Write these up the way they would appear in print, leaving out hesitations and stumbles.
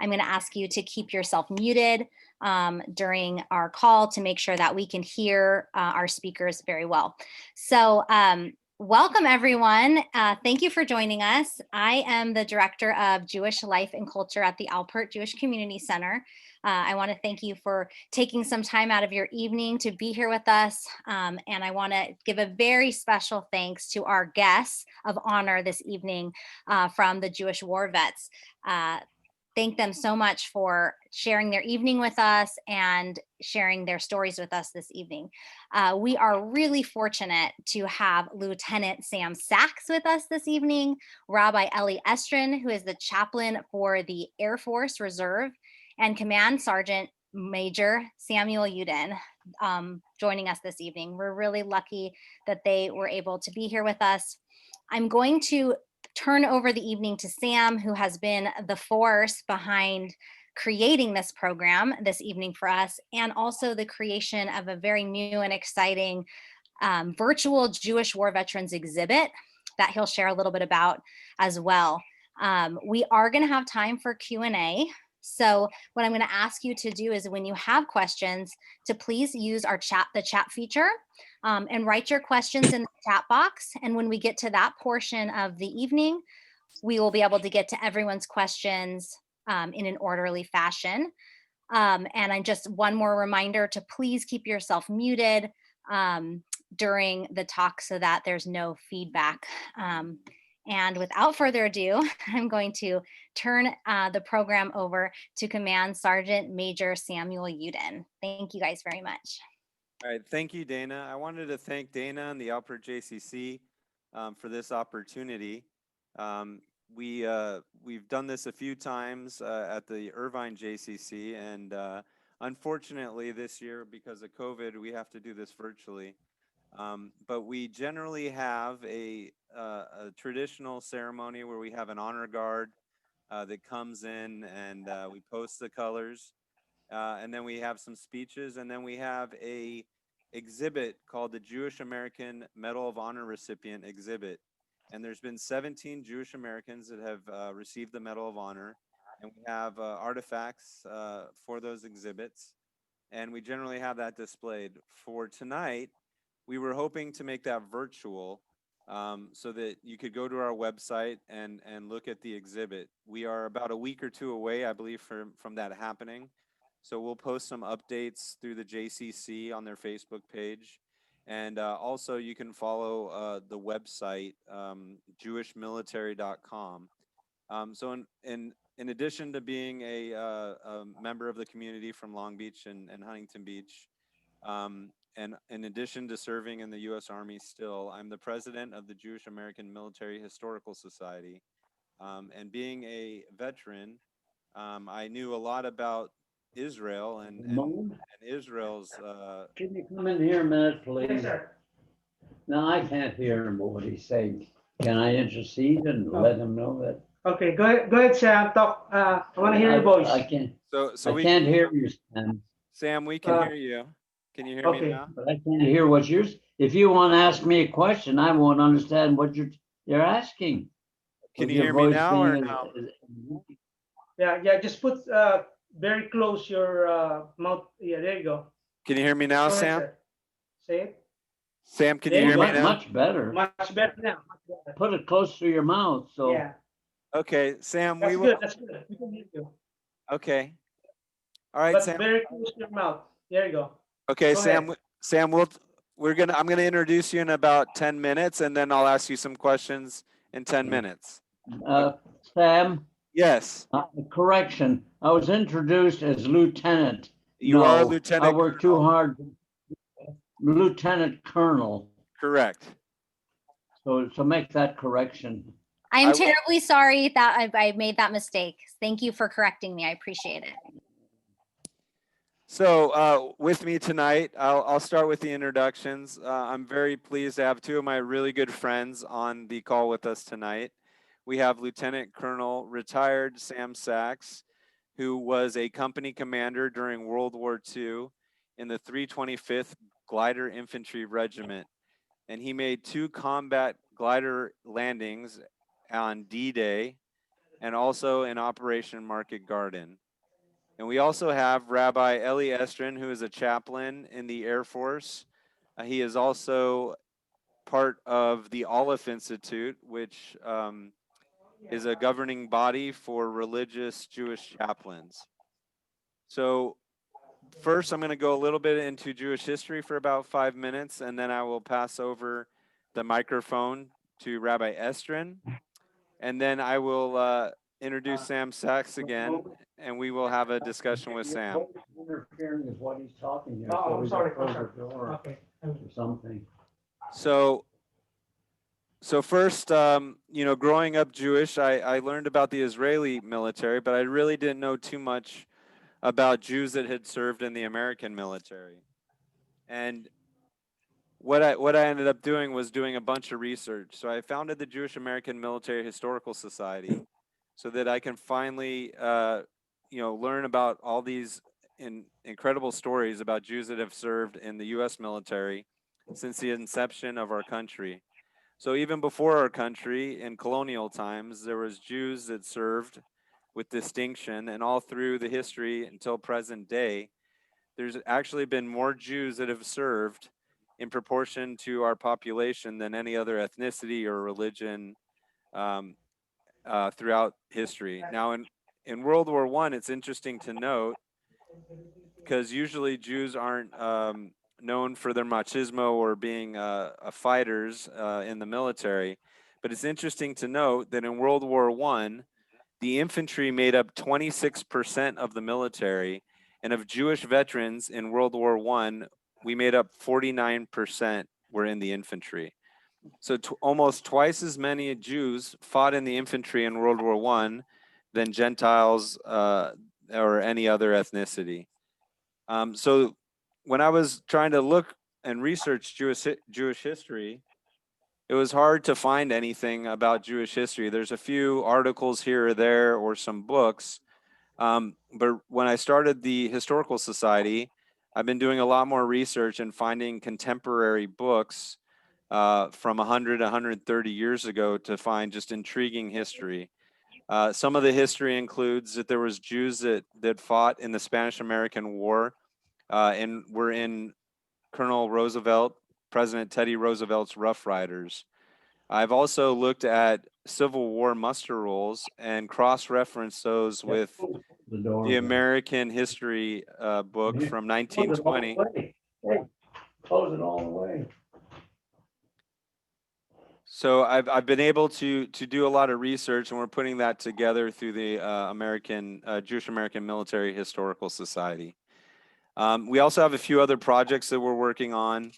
I'm going to ask you to keep yourself muted during our call to make sure that we can hear our speakers very well. So welcome, everyone. Thank you for joining us. I am the Director of Jewish Life and Culture at the Alpert Jewish Community Center. I want to thank you for taking some time out of your evening to be here with us. And I want to give a very special thanks to our guests of honor this evening from the Jewish War Vets. Thank them so much for sharing their evening with us and sharing their stories with us this evening. We are really fortunate to have Lieutenant Sam Sachs with us this evening, Rabbi Elie Estrin, who is the chaplain for the Air Force Reserve, and Command Sergeant Major Samuel Uden joining us this evening. We're really lucky that they were able to be here with us. I'm going to turn over the evening to Sam, who has been the force behind creating this program this evening for us, and also the creation of a very new and exciting virtual Jewish War Veterans exhibit that he'll share a little bit about as well. We are going to have time for Q&A. So what I'm going to ask you to do is when you have questions to please use our the chat feature and write your questions in the chat box. And when we get to that portion of the evening, we will be able to get to everyone's questions in an orderly fashion. And I just one more reminder to please keep yourself muted during the talk so that there's no feedback. And without further ado, I'm going to turn the program over to Command Sergeant Major Samuel Uden. Thank you guys very much. All right, thank you, Dana. I wanted to thank Dana and the Alpert JCC for this opportunity. We've done this a few times at the Irvine JCC, and unfortunately this year, because of COVID, we have to do this virtually. But we generally have a traditional ceremony where we have an honor guard that comes in and we post the colors, and then we have some speeches, and then we have a exhibit called the Jewish American Medal of Honor recipient exhibit. And there's been 17 Jewish Americans that have received the Medal of Honor, and we have artifacts for those exhibits, and we generally have that displayed. For tonight, we were hoping to make that virtual so that you could go to our website and look at the exhibit. We are about a week or two away, I believe, from that happening. So we'll post some updates through the JCC on their Facebook page. And also you can follow the website, jewishmilitary.com. So in addition to being a member of the community from Long Beach and Huntington Beach, and in addition to serving in the U.S. Army still, I'm the president of the Jewish American Military Historical Society. And being a veteran, I knew a lot about Israel and Israel's... Can you come in here a minute, please? Yes, sir. No, I can't hear him what he's saying. Can I intercede and let him know that? Okay, go ahead, Sam. Talk. I want to hear your voice. I can't. So I can't hear you, Sam. Sam, we can hear you. Can you hear me now? But I can't hear what you're. If you want to ask me a question, I won't understand what you're asking. Can you hear me now or no? Yeah. Just put very close your mouth. Yeah, there you go. Can you hear me now, Go ahead, Sam? sir. Say it. Sam, can you hear me now? Much better. Much better now. Much better. Put it close to your mouth. So. Yeah. Okay, Sam. That's good. That's good. We can hear you. Okay. All right, But Sam. very close to your mouth. There you go. Okay, Go Sam. ahead. Sam, I'm gonna introduce you in about 10 minutes, and then I'll ask you some questions in 10 minutes. Sam. Yes. Correction. I was introduced as lieutenant. You are a lieutenant. I worked too hard. Lieutenant Colonel. Correct. So make that correction. I'm terribly sorry that I made that mistake. Thank you for correcting me. I appreciate it. So with me tonight, I'll start with the introductions. I'm very pleased to have two of my really good friends on the call with us tonight. We have Lieutenant Colonel retired Sam Sachs, who was a company commander during World War II in the 325th Glider Infantry Regiment. And he made 2 combat glider landings on D-Day and also in Operation Market Garden. And we also have Rabbi Elie Estrin, who is a chaplain in the Air Force. He is also part of the Aleph Institute, which is a governing body for religious Jewish chaplains. So first, I'm going to go a little bit into Jewish history for about 5 minutes, and then I will pass over the microphone to Rabbi Estrin. And then I will introduce Sam Sachs again, and we will have a discussion with Sam. Interfering with what he's talking here. Oh, so I'm we sorry. just close I'm sorry. the door Okay. or something. So first, growing up Jewish, I learned about the Israeli military, but I really didn't know too much about Jews that had served in the American military. And what I ended up doing was doing a bunch of research. So I founded the Jewish American Military Historical Society so that I can finally, learn about all these incredible stories about Jews that have served in the U.S. military since the inception of our country. So even before our country, in colonial times, there was Jews that served with distinction, and all through the history until present day, there's actually been more Jews that have served in proportion to our population than any other ethnicity or religion throughout history. Now, in World War I, it's interesting to note because usually Jews aren't known for their machismo or being fighters in the military. But it's interesting to note that in World War I, the infantry made up 26% of the military, and of Jewish veterans in World War I, we made up 49% were in the infantry. So almost twice as many Jews fought in the infantry in World War I than Gentiles or any other ethnicity. So when I was trying to look and research Jewish history, it was hard to find anything about Jewish history. There's a few articles here or there or some books. But when I started the Historical Society, I've been doing a lot more research and finding contemporary books from 100, 130 years ago to find just intriguing history. Some of the history includes that there was Jews that fought in the Spanish-American War and were in Colonel Roosevelt, President Teddy Roosevelt's Rough Riders. I've also looked at Civil War muster rolls and cross-referenced those with the American history book from 1920. Hey, close it all the way. So I've been able to do a lot of research, and we're putting that together through the Jewish American Military Historical Society. We also have a few other projects that we're working on.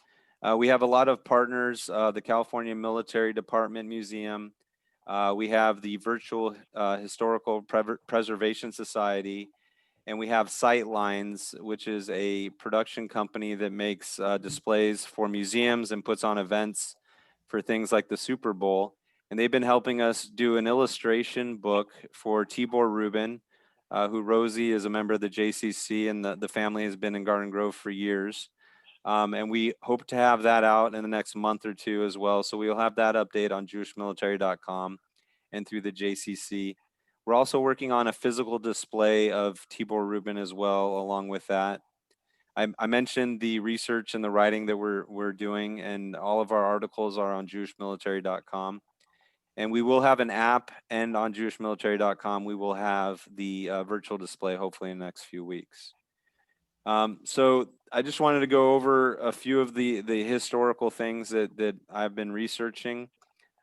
We have a lot of partners, the California Military Department Museum. We have the Virtual Historical Preservation Society, and we have Sightlines, which is a production company that makes displays for museums and puts on events for things like the Super Bowl. And they've been helping us do an illustration book for Tibor Rubin, who Rosie is a member of the JCC, and the family has been in Garden Grove for years. And we hope to have that out in the next month or two as well. So we'll have that update on jewishmilitary.com and through the JCC. We're also working on a physical display of Tibor Rubin as well, along with that. I mentioned the research and the writing that we're doing, and all of our articles are on jewishmilitary.com. And we will have an app, and on jewishmilitary.com, we will have the virtual display hopefully in the next few weeks. So I just wanted to go over a few of the historical things that I've been researching,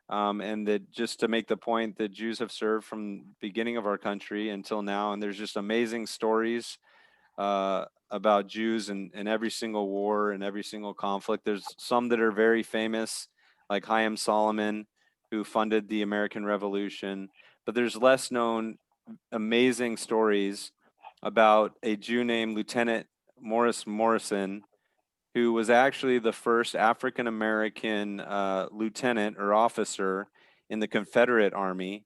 and that just to make the point that Jews have served from the beginning of our country until now, and there's just amazing stories about Jews in every single war and every single conflict. There's some that are very famous, like Chaim Solomon, who funded the American Revolution, but there's less known amazing stories about a Jew named Lieutenant Morris Morrison, who was actually the first African-American lieutenant or officer in the Confederate Army.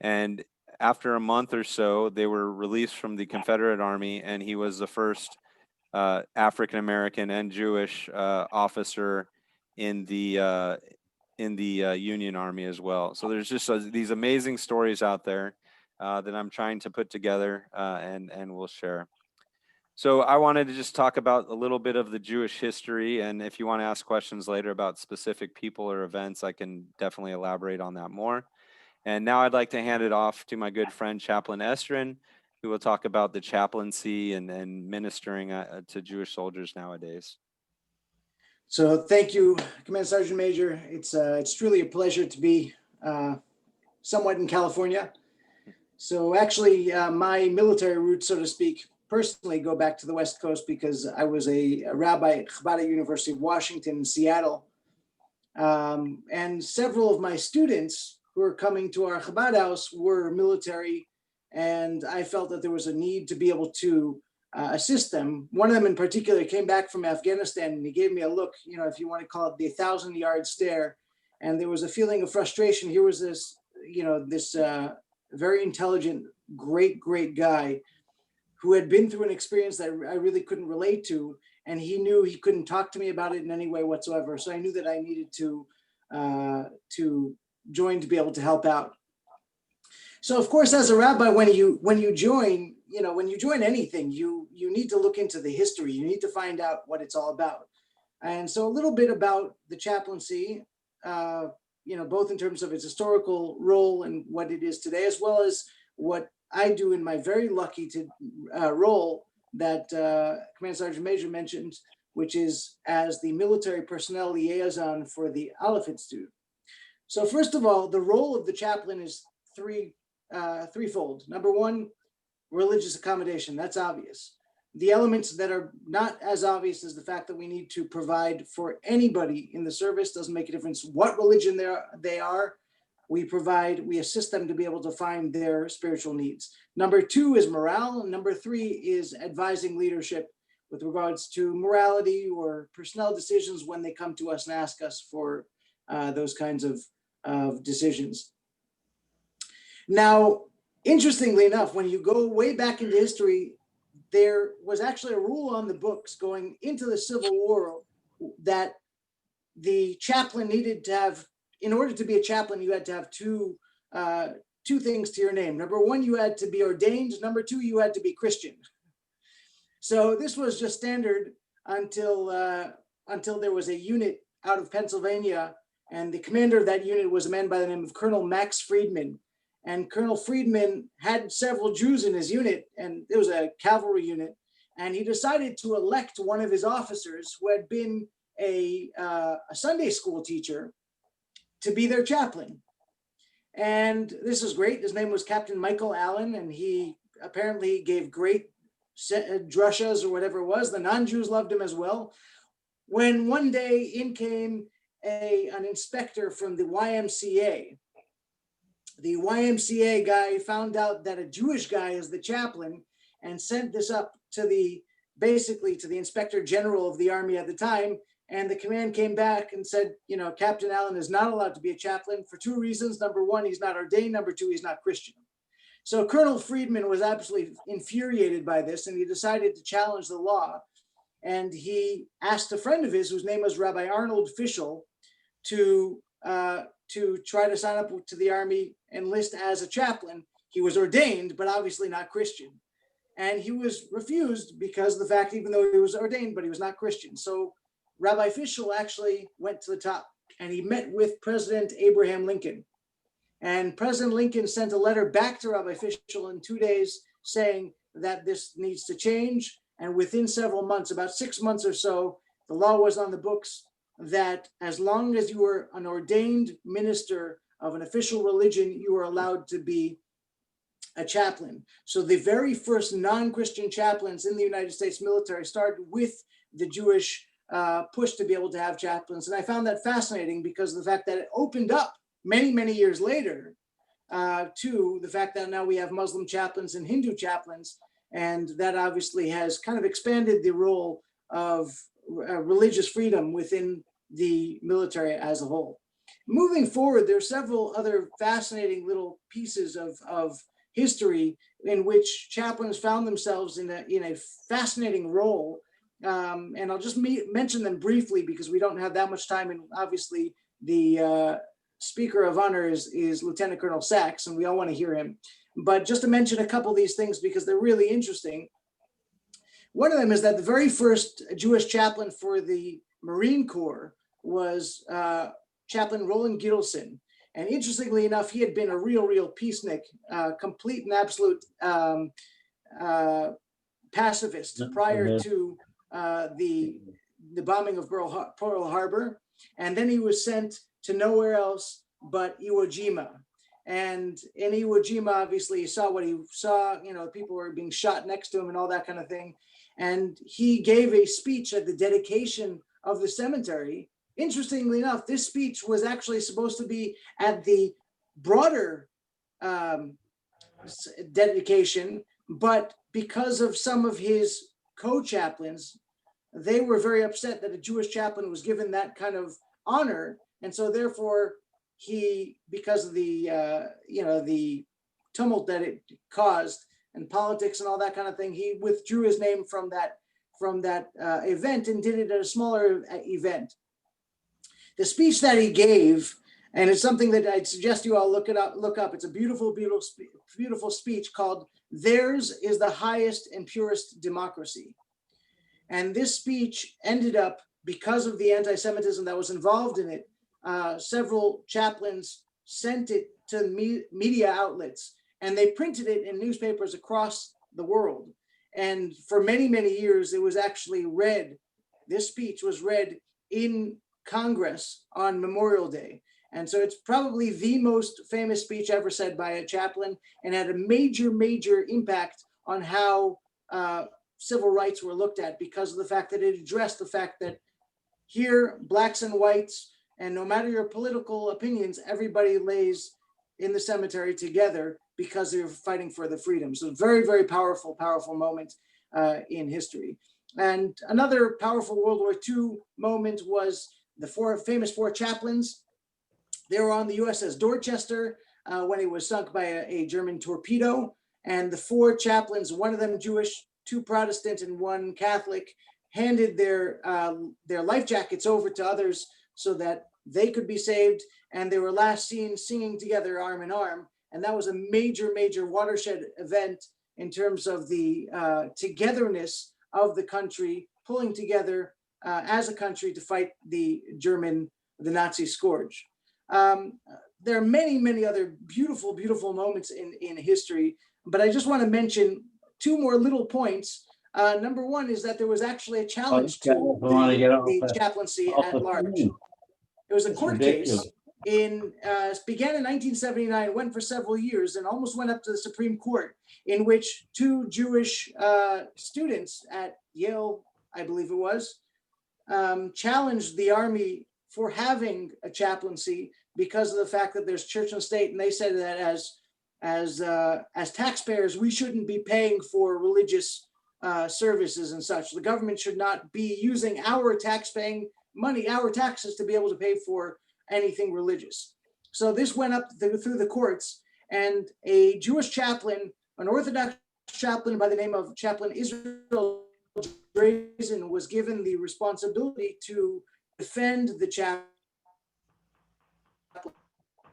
And after a month or so, they were released from the Confederate Army, and he was the first African-American and Jewish officer in the Union Army as well. So there's just these amazing stories out there. that I'm trying to put together and we'll share. So I wanted to just talk about a little bit of the Jewish history, and if you want to ask questions later about specific people or events, I can definitely elaborate on that more. And now I'd like to hand it off to my good friend, Chaplain Estrin, who will talk about the chaplaincy and ministering to Jewish soldiers nowadays. So thank you, Command Sergeant Major. It's truly a pleasure to be somewhat in California. So actually, my military roots, so to speak, personally go back to the West Coast because I was a rabbi at Chabad at University of Washington in Seattle. And several of my students who were coming to our Chabad house were military, and I felt that there was a need to be able to assist them. One of them in particular came back from Afghanistan, and he gave me a look, you know, if you want to call it the 1,000-yard stare. And there was a feeling of frustration. Here was this, you know, this very intelligent, great guy who had been through an experience that I really couldn't relate to. And he knew he couldn't talk to me about it in any way whatsoever. So I knew that I needed to join to be able to help out. So of course, as a rabbi, when you join, you know, when you join anything, you need to look into the history. You need to find out what it's all about. And so a little bit about the chaplaincy, you know, both in terms of its historical role and what it is today, as well as what I do in my very lucky role that Command Sergeant Major mentioned, which is as the Military Personnel Liaison for the Aleph Institute. So first of all, the role of the chaplain is threefold. Number one, religious accommodation. That's obvious. The elements that are not as obvious is the fact that we need to provide for anybody in the service. Doesn't make a difference what religion they are. We assist them to be able to find their spiritual needs. Number two is morale. And number three is advising leadership with regards to morality or personnel decisions when they come to us and ask us for those kinds of decisions. Now, interestingly enough, when you go way back into history, there was actually a rule on the books going into the Civil War that the chaplain needed to have, in order to be a chaplain, you had to have two things to your name. Number one, you had to be ordained. Number two, you had to be Christian. So this was just standard until there was a unit out of Pennsylvania, and the commander of that unit was a man by the name of Colonel Max Friedman. And Colonel Friedman had several Jews in his unit, and it was a cavalry unit. And he decided to elect one of his officers who had been a Sunday school teacher to be their chaplain. And this is great. His name was Captain Michael Allen, and he apparently gave great drushas or whatever it was. The non-Jews loved him as well. When one day in came an inspector from the YMCA, the YMCA guy found out that a Jewish guy is the chaplain and sent this up to basically to the Inspector General of the Army at the time. And the command came back and said, you know, Captain Allen is not allowed to be a chaplain for two reasons. Number one, he's not ordained. Number two, he's not Christian. So Colonel Friedman was absolutely infuriated by this, and he decided to challenge the law. And he asked a friend of his, whose name was Rabbi Arnold Fischel, to try to sign up to the Army, enlist as a chaplain. He was ordained, but obviously not Christian. And he was refused because of the fact, even though he was ordained, but he was not Christian. So Rabbi Fischel actually went to the top, and he met with President Abraham Lincoln. And President Lincoln sent a letter back to Rabbi Fischel in 2 days saying that this needs to change. And within several months, about 6 months or so, the law was on the books that as long as you were an ordained minister of an official religion, you were allowed to be a chaplain. So the very first non-Christian chaplains in the United States military started with the Jewish push to be able to have chaplains. And I found that fascinating because of the fact that it opened up many years later to the fact that now we have Muslim chaplains and Hindu chaplains. And that obviously has kind of expanded the role of religious freedom within the military as a whole. Moving forward, there are several other fascinating little pieces of history in which chaplains found themselves in a fascinating role. And I'll just mention them briefly because we don't have that much time. And obviously the speaker of honor is Lieutenant Colonel Sachs, and we all want to hear him. but just to mention a couple of these things because they're really interesting. One of them is that the very first Jewish chaplain for the Marine Corps was Chaplain Roland Gittleson. And interestingly enough, he had been a real peacenik, complete and absolute pacifist prior to the bombing of Pearl Harbor. And then he was sent to nowhere else but Iwo Jima. And in Iwo Jima, obviously, he saw what he saw, people were being shot next to him and all that kind of thing. And he gave a speech at the dedication of the cemetery. Interestingly enough, this speech was actually supposed to be at the broader dedication, but because of some of his co-chaplains, they were very upset that a Jewish chaplain was given that kind of honor. And so therefore, he, because of the, the tumult that it caused and politics and all that kind of thing, he withdrew his name from that event and did it at a smaller event. The speech that he gave, and it's something that I'd suggest you all look up. It's a beautiful speech called "Theirs is the Highest and Purest Democracy." And this speech ended up, because of the anti-Semitism that was involved in it, several chaplains sent it to media outlets, and they printed it in newspapers across the world. And for many, many years, it was actually read. This speech was read in Congress on Memorial Day. And so it's probably the most famous speech ever said by a chaplain, and had a major impact on how civil rights were looked at, because of the fact that it addressed the fact that here, blacks and whites, and no matter your political opinions, everybody lays in the cemetery together because they're fighting for the freedom. So very powerful moment in history. And another powerful World War II moment was the famous four chaplains. They were on the USS Dorchester when it was sunk by a German torpedo. And the four chaplains, one of them Jewish, two Protestant, and one Catholic, handed their life jackets over to others so that they could be saved. And they were last seen singing together arm in arm. And that was a major watershed event in terms of the togetherness of the country, pulling together as a country to fight the Nazi scourge. There are many other beautiful moments in history, but I just want to mention two more little points. Number one is that there was actually a challenge to the chaplaincy at large. It was a court case began in 1979, went for several years, and almost went up to the Supreme Court, in which two Jewish students at Yale, I believe it was, challenged the army for having a chaplaincy because of the fact that there's church and state. And they said that as taxpayers, we shouldn't be paying for religious services and such. The government should not be using our tax-paying money, our taxes, to be able to pay for anything religious. So this went up through the courts, and a Jewish chaplain, an Orthodox chaplain by the name of Chaplain Israel Drazen, was given the responsibility to defend the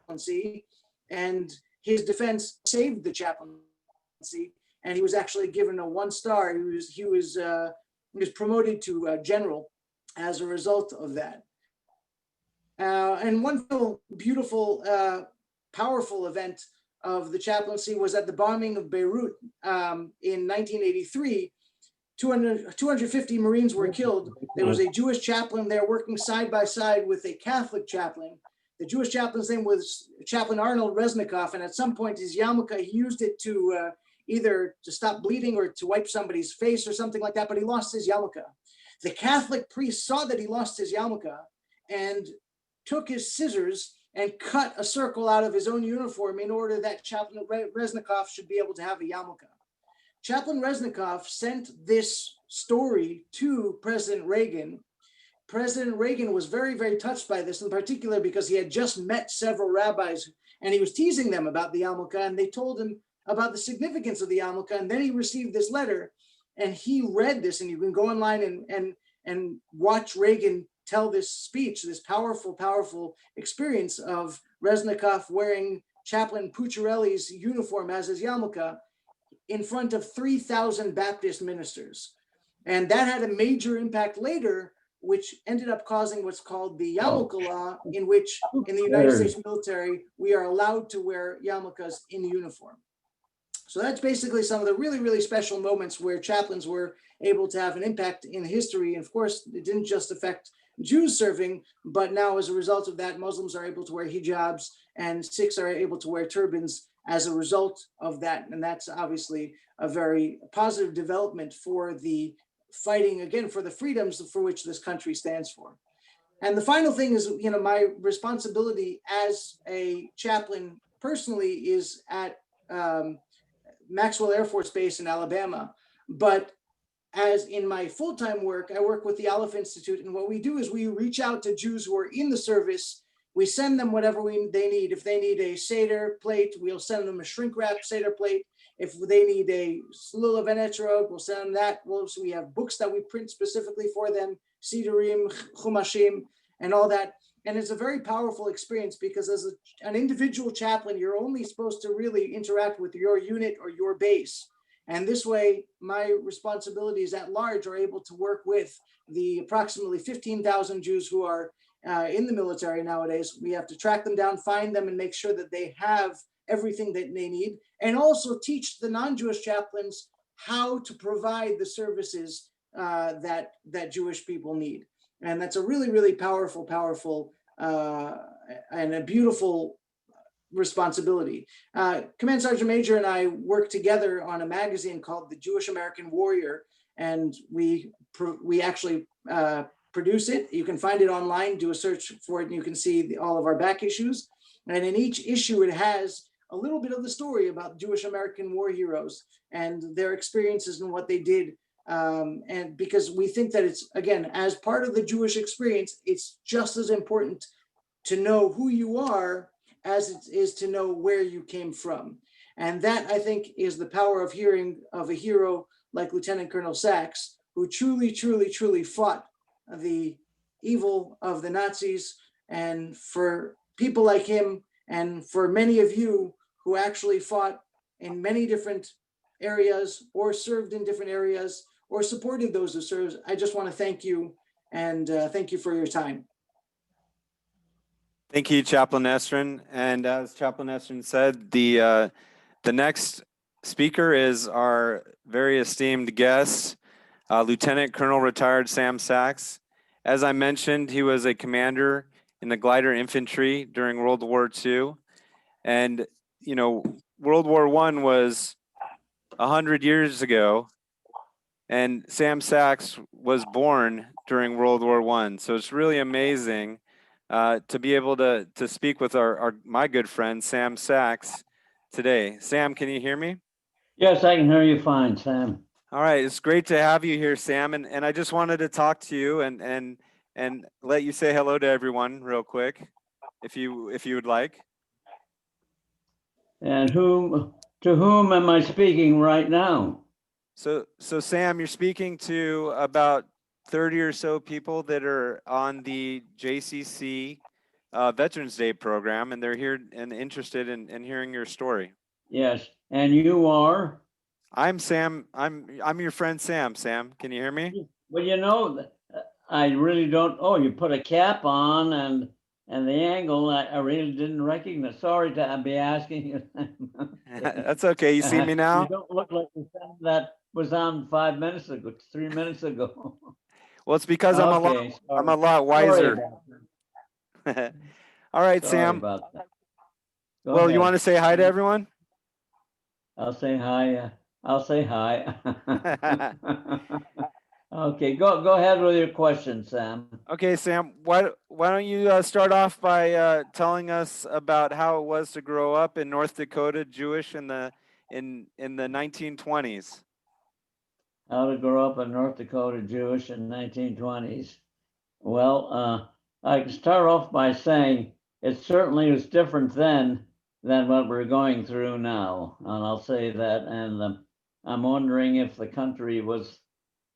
chaplaincy, and his defense saved the chaplaincy, and he was actually given a 1-star. He was promoted to general as a result of that. And one beautiful, powerful event of the chaplaincy was at the bombing of Beirut in 1983. 250 Marines were killed. There was a Jewish chaplain there working side by side with a Catholic chaplain. The Jewish chaplain's name was Chaplain Arnold Resnikoff, and at some point his yarmulke, he used it to either to stop bleeding or to wipe somebody's face or something like that, but he lost his yarmulke. The Catholic priest saw that he lost his yarmulke and took his scissors and cut a circle out of his own uniform in order that Chaplain Resnikoff should be able to have a yarmulke. Chaplain Resnikoff sent this story to President Reagan. President Reagan was very touched by this, in particular because he had just met several rabbis and he was teasing them about the yarmulke, and they told him about the significance of the yarmulke. And then he received this letter and he read this, and you can go online and watch Reagan tell this speech, this powerful experience of Resnikoff wearing Chaplain Pucciarelli's uniform as his yarmulke in front of 3,000 Baptist ministers. And that had a major impact later, which ended up causing what's called the yarmulke law, in which in the United States military, we are allowed to wear yarmulkes in uniform. So that's basically some of the really, really special moments where chaplains were able to have an impact in history. And of course, it didn't just affect Jews serving, but now as a result of that, Muslims are able to wear hijabs and Sikhs are able to wear turbans as a result of that. And that's obviously a very positive development for the fighting, again, for the freedoms for which this country stands for. And the final thing is, my responsibility as a chaplain personally is at Maxwell Air Force Base in Alabama. But as in my full-time work, I work with the Aleph Institute. And what we do is we reach out to Jews who are in the service. We send them whatever they need. If they need a Seder plate, we'll send them a shrink wrap Seder plate. If they need a lulav and etrog, we'll send them that. So we have books that we print specifically for them, Sidurim, Chumashim, and all that. And it's a very powerful experience because as an individual chaplain, you're only supposed to really interact with your unit or your base. And this way, my responsibilities at large are able to work with the approximately 15,000 Jews who are in the military nowadays. We have to track them down, find them, and make sure that they have everything that they need, and also teach the non-Jewish chaplains how to provide the services that Jewish people need. And that's a really, really powerful and a beautiful responsibility. Command Sergeant Major and I work together on a magazine called The Jewish American Warrior, and we actually produce it. You can find it online, do a search for it, and you can see all of our back issues. And in each issue, it has a little bit of the story about Jewish American war heroes and their experiences and what they did. And because we think that it's, again, as part of the Jewish experience, it's just as important to know who you are as it is to know where you came from. And that, I think, is the power of hearing of a hero like Lieutenant Colonel Sachs, who truly, truly, truly fought the evil of the Nazis. And for people like him, and for many of you who actually fought in many different areas or served in different areas or supported those who served, I just want to thank you, and thank you for your time. Thank you, Chaplain Estrin. And as Chaplain Estrin said, the next speaker is our very esteemed guest, Lieutenant Colonel retired Sam Sachs. As I mentioned, he was a commander in the Glider Infantry during World War II. And, World War I was 100 years ago, and Sam Sachs was born during World War I. So it's really amazing to be able to speak with my good friend, Sam Sachs, today. Sam, can you hear me? Yes, I can hear you fine, Sam. All right, it's great to have you here, Sam. And I just wanted to talk to you and let you say hello to everyone real quick, if you would like. And to whom am I speaking right now? So Sam, you're speaking to about 30 or so people that are on the JCC Veterans Day program, and they're here and interested in hearing your story. Yes, and you are? I'm Sam. I'm your friend Sam. Sam, can you hear me? Well, I really don't. Oh, you put a cap on and the angle, I really didn't recognize. Sorry to be asking you. That's okay. You see me now? You don't look like the Sam that was on 5 minutes ago, 3 minutes ago. Well, it's because I'm a lot wiser. All right, Sorry Sam. about that. Well, ahead. you want to say hi to everyone? I'll say hi. I'll say hi. Okay, go ahead with your question, Sam. Okay, Sam. Why don't you start off by telling us about how it was to grow up in North Dakota, Jewish in the 1920s? How to grow up in North Dakota Jewish in the 1920s. Well, I can start off by saying it certainly was different then than what we're going through now. And I'll say that. And I'm wondering if the country was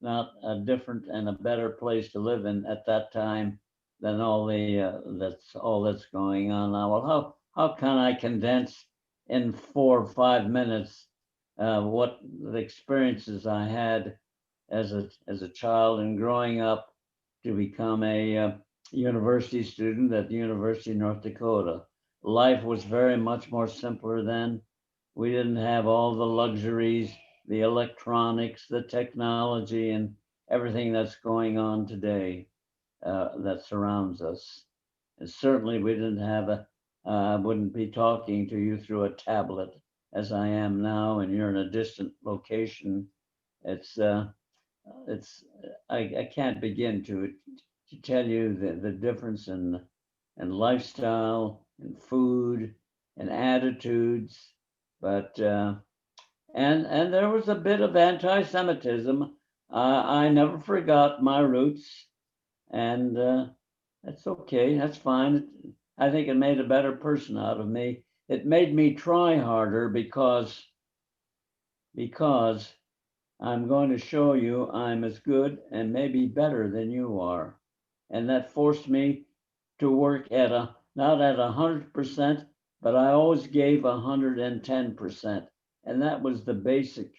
not a different and a better place to live in at that time than all that's going on now. Well, how can I condense in 4 or 5 minutes what the experiences I had as a child and growing up to become a university student at the University of North Dakota. Life was very much more simpler then. We didn't have all the luxuries, the electronics, the technology, and everything that's going on today that surrounds us. And certainly we didn't have I wouldn't be talking to you through a tablet as I am now, and you're in a distant location. It's I can't begin to tell you the difference in lifestyle and food and attitudes, but and there was a bit of anti-Semitism. I never forgot my roots, and that's okay. That's fine. I think it made a better person out of me. It made me try harder because I'm going to show you I'm as good and maybe better than you are. And that forced me to work at not at 100%, but I always gave 110%. And that was the basic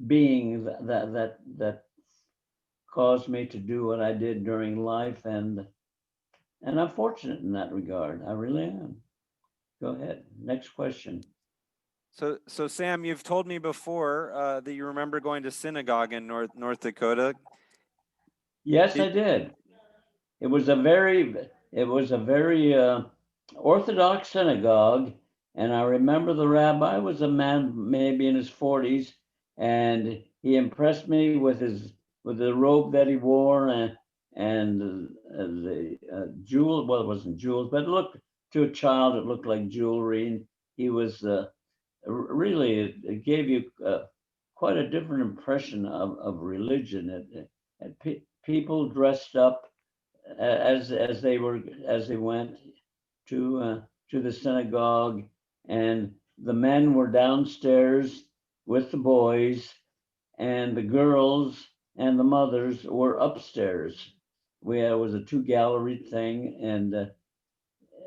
being that caused me to do what I did during life. And I'm fortunate in that regard. I really am. Go ahead. Next question. So Sam, you've told me before that you remember going to synagogue in North Dakota. Yes, I did. It was a very Orthodox synagogue, and I remember the rabbi was a man maybe in his 40s, and he impressed me with the robe that he wore and the jewel. Well, it wasn't jewels, but it looked to a child it looked like jewelry. And he was really it gave you quite a different impression of religion. People dressed up as they went to the synagogue, and the men were downstairs with the boys, and the girls and the mothers were upstairs. It was a 2-gallery thing, and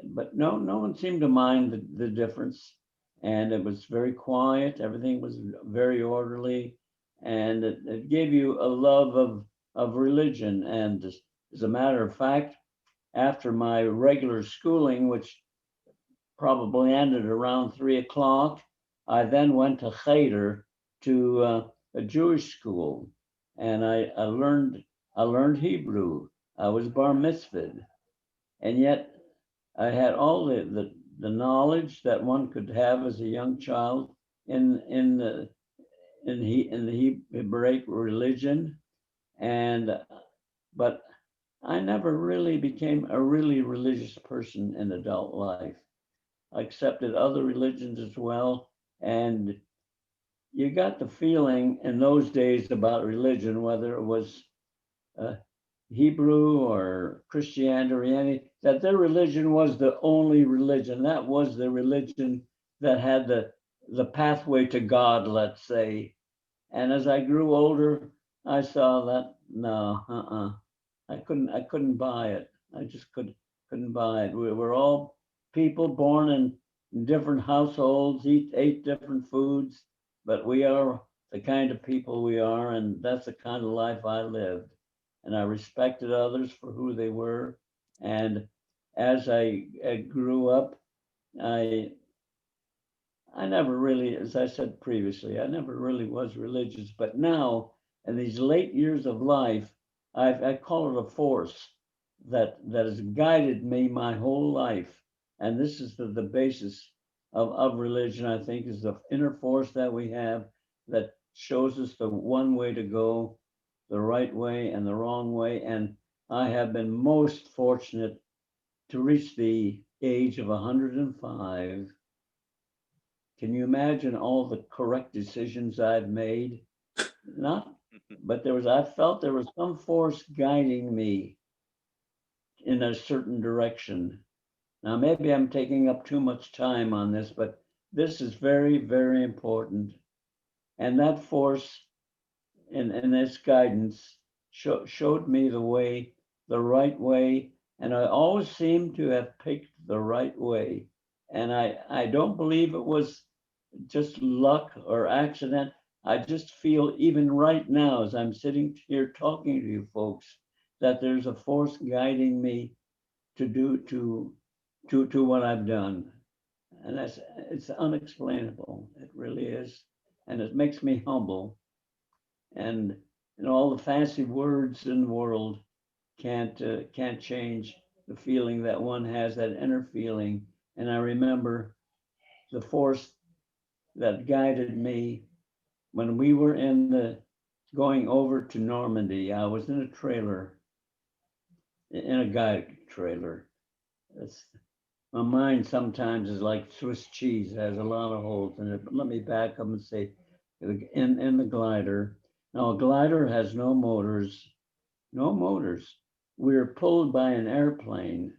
but no one seemed to mind the difference, and it was very quiet. Everything was very orderly, and it gave you a love of religion. And as a matter of fact, after my regular schooling, which probably ended around 3 o'clock, I then went to Cheder to a Jewish school, and I learned Hebrew. I was bar mitzvahed, and yet I had all the knowledge that one could have as a young child in the Hebraic religion, but I never really became a really religious person in adult life. I accepted other religions as well, and you got the feeling in those days about religion, whether it was Hebrew or Christianity, that their religion was the only religion. That was the religion that had the pathway to God, let's say. And as I grew older, I saw that no, I couldn't buy it. I just couldn't buy it. We were all people born in different households, ate different foods, but we are the kind of people we are, and that's the kind of life I lived. And I respected others for who they were. And as I grew up, I never really, as I said previously, I never really was religious. But now, in these late years of life, I call it a force that has guided me my whole life. And this is the basis of religion, I think, is the inner force that we have that shows us the one way to go, the right way and the wrong way. And I have been most fortunate to reach the age of 105. Can you imagine all the correct decisions I've made? Not, but I felt there was some force guiding me in a certain direction. Now, maybe I'm taking up too much time on this, but this is very, very important. And that force and this guidance showed me the right way And I always seem to have picked the right way. And I don't believe it was just luck or accident. I just feel even right now, as I'm sitting here talking to you folks, that there's a force guiding me to do to what I've done. And it's unexplainable. It really is. And it makes me humble. And all the fancy words in the world can't change the feeling that one has, that inner feeling. And I remember the force that guided me when we were going over to Normandy. I was in a trailer, in a guide trailer. My mind sometimes is like Swiss cheese, it has a lot of holes in it. But let me back up and say, in the glider. Now, a glider has no motors, no motors. We're pulled by an airplane,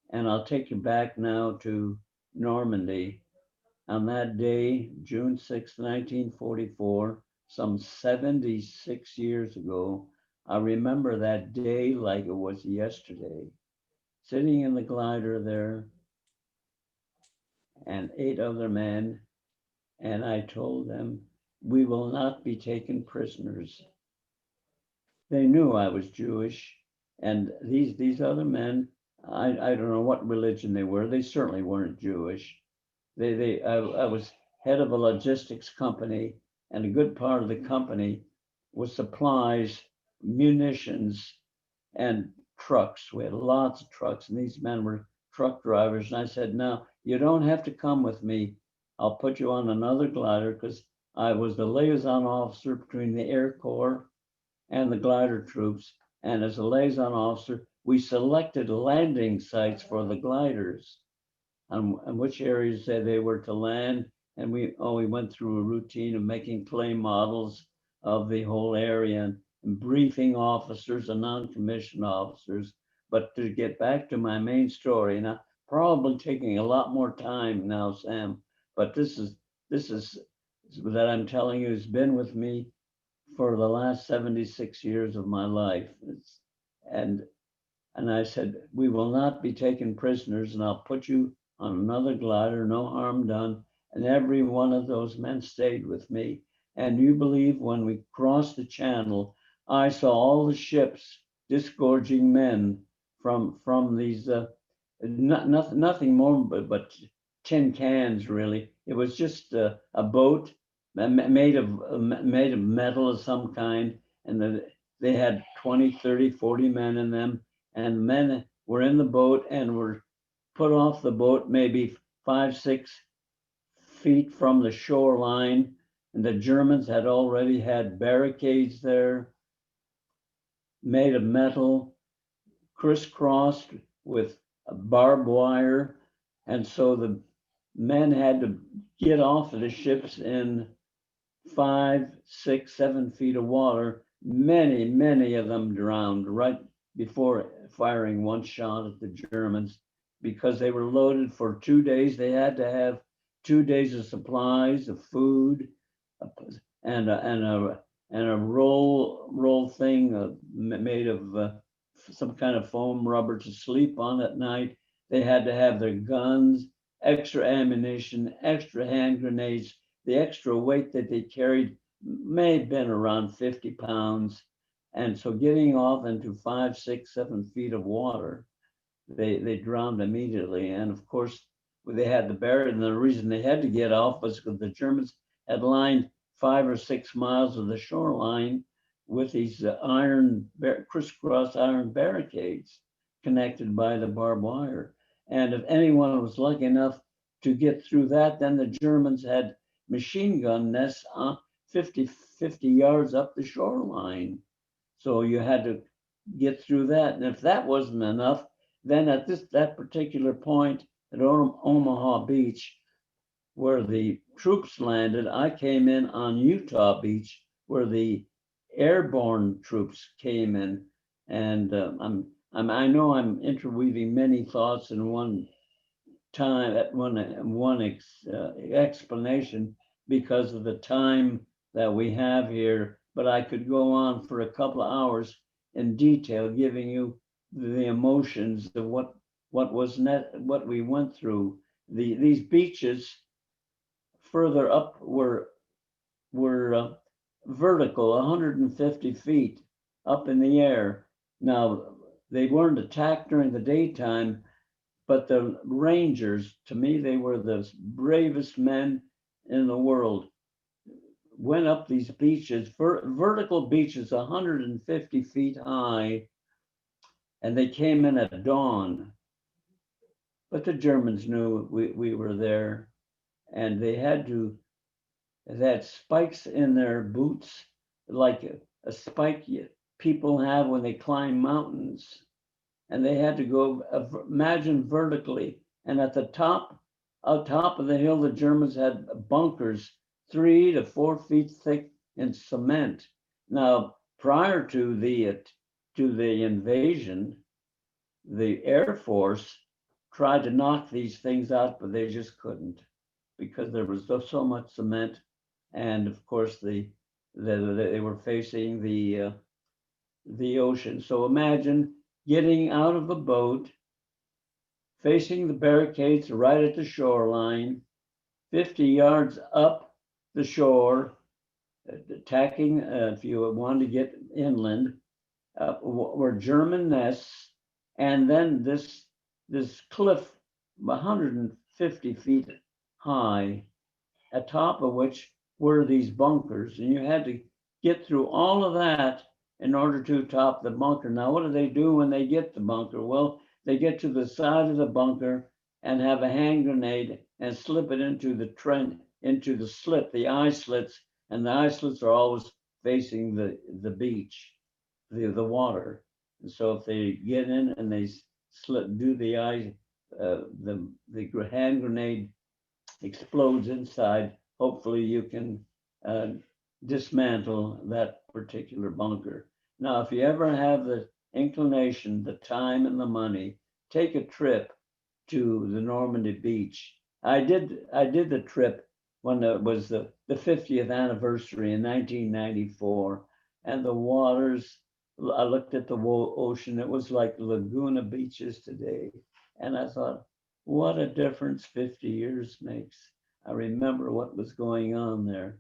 and I'll take you back now to Normandy. On that day, June 6, 1944, some 76 years ago, I remember that day like it was yesterday. Sitting in the glider there, and 8 other men, and I told them, we will not be taken prisoners. They knew I was Jewish, and these other men, I don't know what religion they were. They certainly weren't Jewish. I was head of a logistics company, and a good part of the company was supplies, munitions, and trucks. We had lots of trucks, and these men were truck drivers. And I said, no, you don't have to come with me. I'll put you on another glider, because I was the liaison officer between the Air Corps and the glider troops. And as a liaison officer, we selected landing sites for the gliders on which areas they were to land. And we went through a routine of making clay models of the whole area and briefing officers and non-commissioned officers. But to get back to my main story, and I'm probably taking a lot more time now, Sam, but this is that I'm telling you has been with me for the last 76 years of my life. And I said, we will not be taken prisoners, and I'll put you on another glider, no harm done. And every one of those men stayed with me. And you believe when we crossed the channel, I saw all the ships disgorging men from these, nothing more but tin cans, really. It was just a boat made of metal of some kind. And they had 20, 30, 40 men in them. And men were in the boat and were put off the boat maybe 5, 6 feet from the shoreline. And the Germans had already had barricades there made of metal, crisscrossed with barbed wire. And so the men had to get off of the ships in 5, 6, 7 feet of water. Many of them drowned right before firing one shot at the Germans, because they were loaded for 2 days. They had to have 2 days of supplies of food and a roll thing made of some kind of foam rubber to sleep on at night. They had to have their guns, extra ammunition, extra hand grenades. The extra weight that they carried may have been around 50 pounds. And so getting off into 5, 6, 7 feet of water, they drowned immediately. And of course, they had the barrier, and the reason they had to get off was because the Germans had lined 5 or 6 miles of the shoreline with these crisscross iron barricades connected by the barbed wire. And if anyone was lucky enough to get through that, then the Germans had machine gun nests 50 yards up the shoreline. So you had to get through that. And if that wasn't enough, then at that particular point at Omaha Beach, where the troops landed, I came in on Utah Beach, where the airborne troops came in. And I know I'm interweaving many thoughts in one time at one explanation because of the time that we have here, but I could go on for a couple of hours in detail giving you the emotions of what we went through. These beaches further up were vertical, 150 feet up in the air. Now, they weren't attacked during the daytime, but the Rangers, to me, they were the bravest men in the world. Went up these beaches, vertical beaches, 150 feet high, and they came in at dawn. But the Germans knew we were there, and they had spikes in their boots, like a spike people have when they climb mountains. And they had to go, imagine, vertically. And at the top of the hill, the Germans had bunkers 3 to 4 feet thick in cement. Now, prior to the invasion, the Air Force tried to knock these things out, but they just couldn't, because there was so much cement. And of course, they were facing the ocean. So imagine getting out of a boat, facing the barricades right at the shoreline, 50 yards up the shore, attacking, if you wanted to get inland, were German nests, and then this cliff 150 feet high, atop of which were these bunkers, and you had to get through all of that in order to top the bunker. Now, what do they do when they get the bunker? Well, they get to the side of the bunker and have a hand grenade and slip it into the slit, the eye slits, and the eye slits are always facing the beach, the water. And so if they get in and they do the eye, the hand grenade explodes inside, hopefully you can dismantle that particular bunker. Now, if you ever have the inclination, the time, and the money, take a trip to the Normandy beach. I did the trip when it was the 50th anniversary in 1994, and the waters, I looked at the ocean, it was like Laguna beaches today. And I thought, what a difference 50 years makes. I remember what was going on there.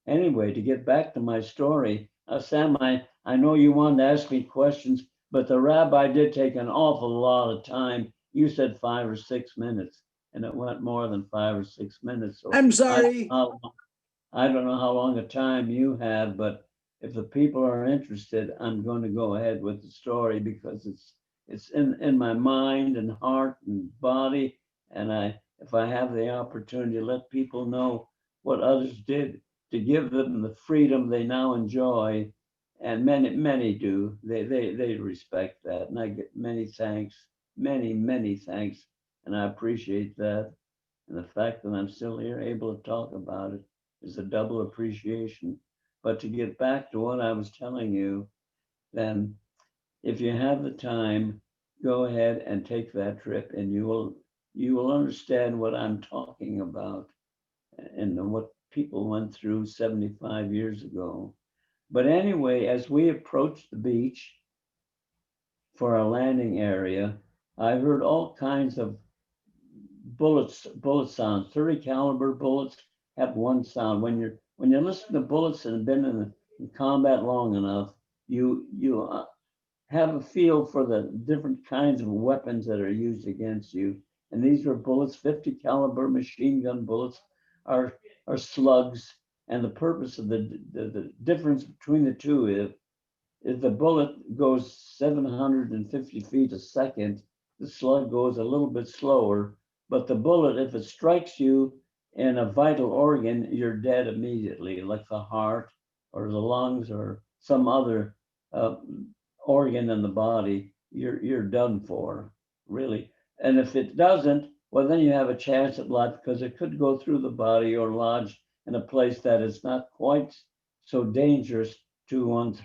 Anyway, to get back to my story, Sam, I know you wanted to ask me questions, but the rabbi did take an awful lot of time. You said 5 or 6 minutes, and it went more than 5 or 6 minutes. So I'm sorry. I don't know how long a time you have, but if the people are interested, I'm going to go ahead with the story because it's in my mind and heart and body. And if I have the opportunity to let people know what others did to give them the freedom they now enjoy, and many do, they respect that. And I get many thanks, many thanks. And I appreciate that. And the fact that I'm still here able to talk about it is a double appreciation. But to get back to what I was telling you, then if you have the time, go ahead and take that trip, and you will understand what I'm talking about and what people went through 75 years ago. But anyway, as we approached the beach for our landing area, I heard all kinds of bullet sounds. 30 caliber bullets have one sound. When you listen to bullets and have been in combat long enough, you have a feel for the different kinds of weapons that are used against you. And these were bullets. 50 caliber machine gun bullets are slugs. And the purpose of the difference between the two is the bullet goes 750 feet a second. The slug goes a little bit slower, but the bullet, if it strikes you in a vital organ, you're dead immediately, like the heart or the lungs or some other organ in the body. You're done for, really. And if it doesn't, well, then you have a chance at life because it could go through the body or lodge in a place that is not quite so dangerous to one's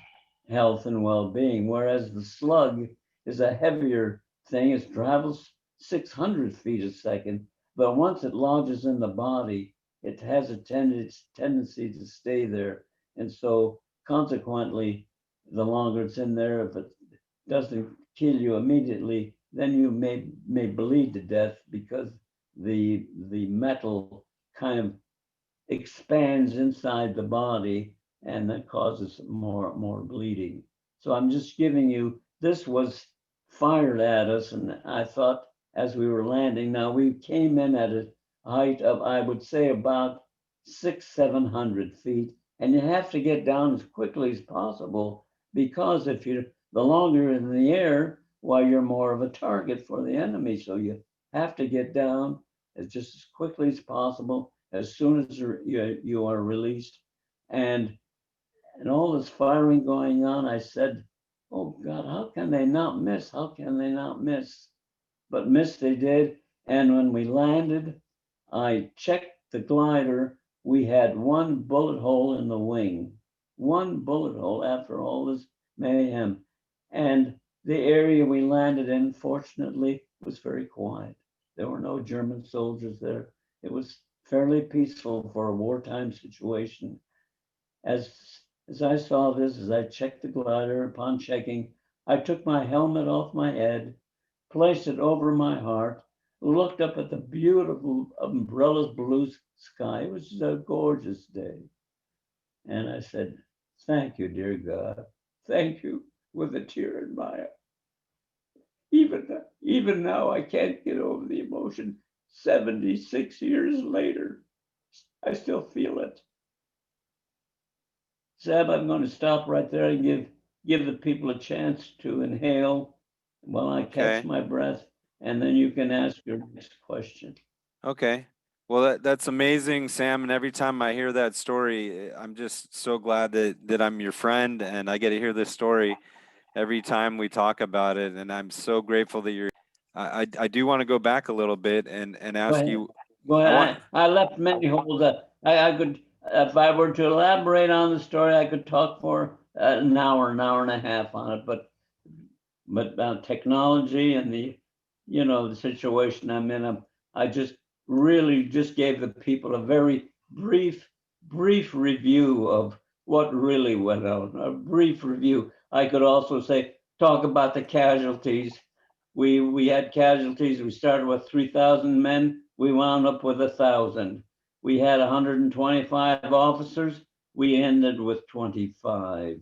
health and well-being. Whereas the slug is a heavier thing. It travels 600 feet a second, but once it lodges in the body, it has a tendency to stay there. And so consequently, the longer it's in there, if it doesn't kill you immediately, then you may bleed to death because the metal kind of expands inside the body and that causes more bleeding. So I'm just giving you, this was fired at us, and I thought as we were landing, now we came in at a height of, I would say, about 700 feet, and you have to get down as quickly as possible, because if you're the longer you're in the air, well, you're more of a target for the enemy. So you have to get down as just as quickly as possible as soon as you are released. And all this firing going on, I said, oh God, how can they not miss? How can they not miss? But miss they did. And when we landed, I checked the glider. We had one bullet hole in the wing, one bullet hole after all this mayhem. And the area we landed in, fortunately, was very quiet. There were no German soldiers there. It was fairly peaceful for a wartime situation. As I saw this, as I checked the glider, upon checking, I took my helmet off my head, placed it over my heart, looked up at the beautiful umbrellas blue sky. It was a gorgeous day. And I said, thank you, dear God. Thank you, with a tear in my eye. Even now, I can't get over the emotion. 76 years later, I still feel it. Seb, I'm going to stop right there and give the people a chance to inhale while I catch my breath, and then you can ask your next question. Okay. Well, that's amazing, Sam. And every time I hear that story, I'm just so glad that I'm your friend and I get to hear this story every time we talk about it. And I'm so grateful that you're. I do want to go back a little bit and ask you. Go ahead. I left many holes. I could, if I were to elaborate on the story, I could talk for an hour and a half on it. But technology and the situation I'm in, I just really just gave the people a very brief review of what really went on. A brief review. I could also talk about the casualties. We had casualties. We started with 3,000 men. We wound up with 1,000. We had 125 officers. We ended with 25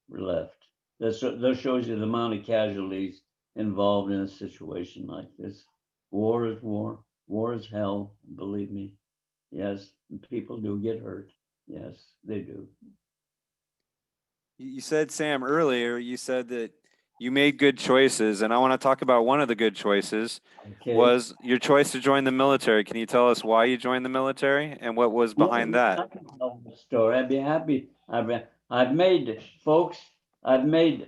left. That shows you the amount of casualties involved in a situation like this. War is war. War is hell. Believe me. Yes, people do get hurt. Yes, they do. You said, Sam, earlier, you said that you made good choices, and I want to talk about one of the good choices was your choice to join the military. Can you tell us why you joined the military and what was behind that? I can tell the story. I'd be happy. I've made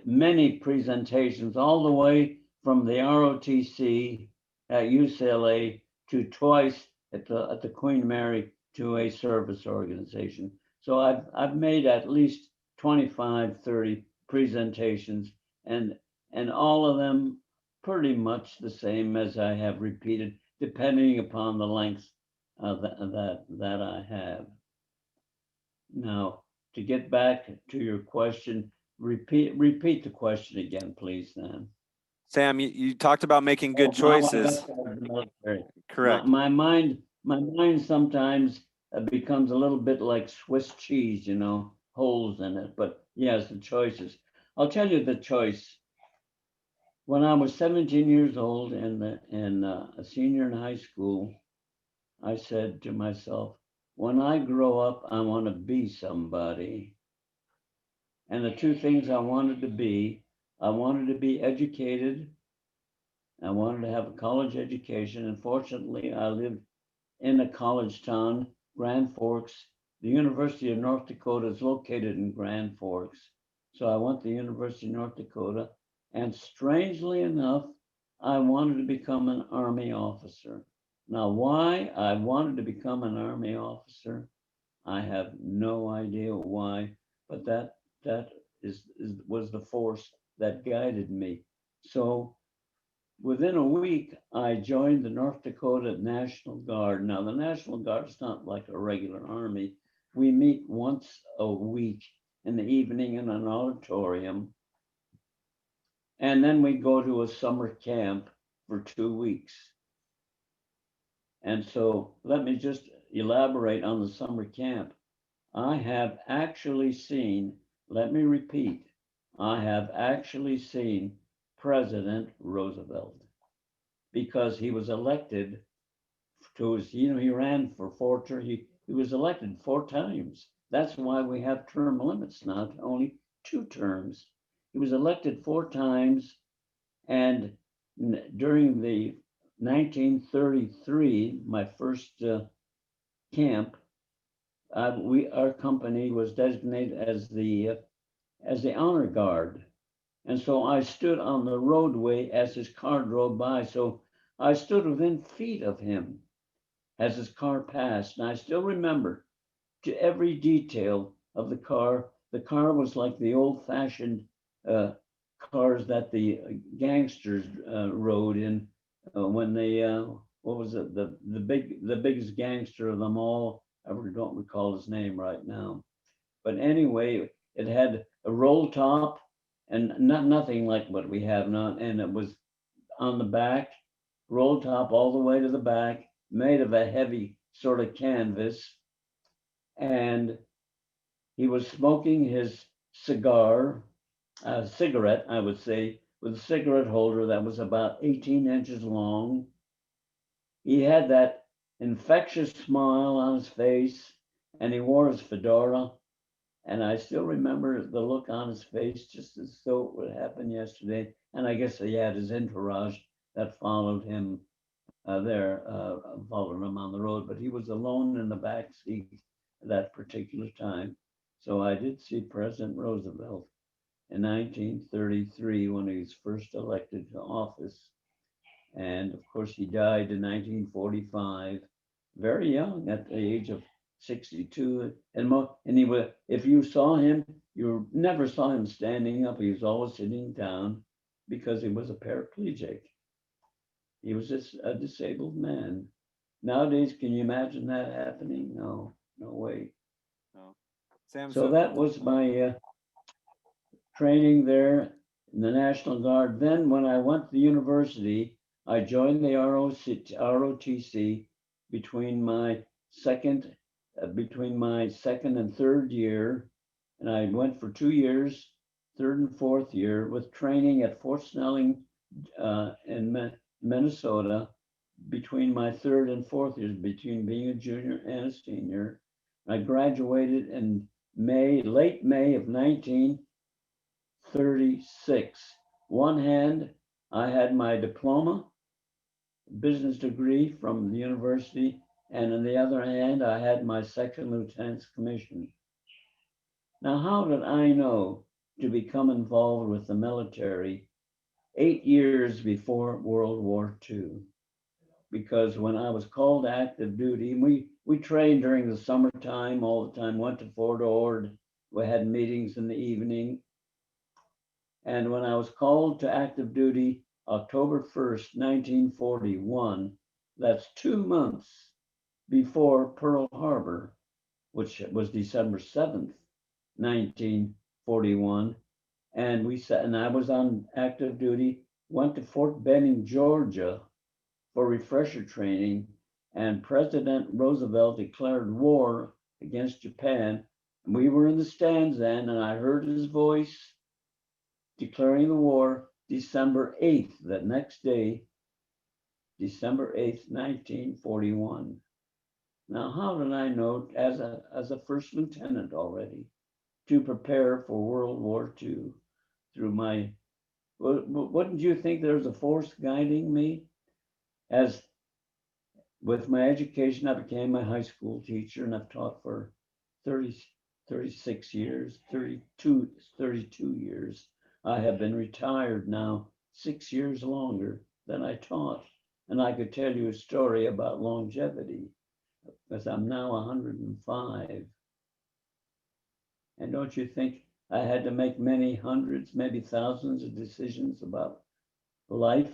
many presentations all the way from the ROTC at UCLA to twice at the Queen Mary to a service organization. So I've made at least 25, 30 presentations, and all of them pretty much the same as I have repeated, depending upon the length that I have. Now, to get back to your question, repeat the question again, please, Sam. Sam, you talked about making good choices. Correct. My mind sometimes becomes a little bit like Swiss cheese, holes in it. But yes, the choices. I'll tell you the choice. When I was 17 years old and a senior in high school, I said to myself, when I grow up, I want to be somebody. And the two things I wanted to be educated. I wanted to have a college education. And fortunately, I lived in a college town, Grand Forks. The University of North Dakota is located in Grand Forks. So I went to the University of North Dakota. And strangely enough, I wanted to become an Army officer. Now, why I wanted to become an Army officer, I have no idea why, but that was the force that guided me. So within a week, I joined the North Dakota National Guard. Now, the National Guard is not like a regular Army. We meet once a week in the evening in an auditorium. And then we go to a summer camp for 2 weeks. And so let me just elaborate on the summer camp. I have actually seen, let me repeat, I have actually seen President Roosevelt, because he was elected to his, he ran for he was elected 4 times. That's why we have term limits, not only 2 terms. He was elected 4 times, and during the 1933, my first camp, our company was designated as the honor guard, and so I stood on the roadway as his car drove by. So I stood within feet of him as his car passed, and I still remember to every detail of the car. The car was like the old-fashioned cars that the gangsters rode in when they what was it, the biggest gangster of them all. I don't recall his name right now, but anyway, it had a roll top and nothing like what we have now, and it was on the back, roll top all the way to the back, made of a heavy sort of canvas, and he was smoking his cigarette, I would say, with a cigarette holder that was about 18 inches long. He had that infectious smile on his face, and he wore his fedora. And I still remember the look on his face, just as though it would happen yesterday. And I guess he had his entourage that followed him followed him on the road, but he was alone in the back seat at that particular time. So I did see President Roosevelt in 1933 when he was first elected to office. And of course, he died in 1945, very young at the age of 62. And he was, if you saw him, you never saw him standing up. He was always sitting down because he was a paraplegic. He was just a disabled man. Nowadays, can you imagine that happening? No, no way. No. Sam, So that was my training there in the National Guard. Then when I went to the university, I joined the ROTC between my second and third year, and I went for 2 years, third and fourth year, with training at Fort Snelling in Minnesota between my third and fourth years, between being a junior and a senior. I graduated in late May of 1936. One hand, I had my diploma, business degree from the university, and on the other hand, I had my second lieutenant's commission. Now, how did I know to become involved with the military 8 years before World War II? Because when I was called to active duty, we trained during the summertime all the time, went to Fort Ord, we had meetings in the evening. And when I was called to active duty, October 1st, 1941, that's 2 months before Pearl Harbor, which was December 7th, 1941. And I was on active duty, went to Fort Benning, Georgia for refresher training, and President Roosevelt declared war against Japan. And we were in the stands then, and I heard his voice declaring the war December 8th, that next day, December 8th, 1941. Now, how did I know as a first lieutenant already to prepare for World War II through my, wouldn't you think there's a force guiding me? As with my education, I became a high school teacher, and I've taught for 36 years, 32 years. I have been retired now 6 years longer than I taught. And I could tell you a story about longevity, because I'm now 105. And don't you think I had to make many hundreds, maybe thousands of decisions about life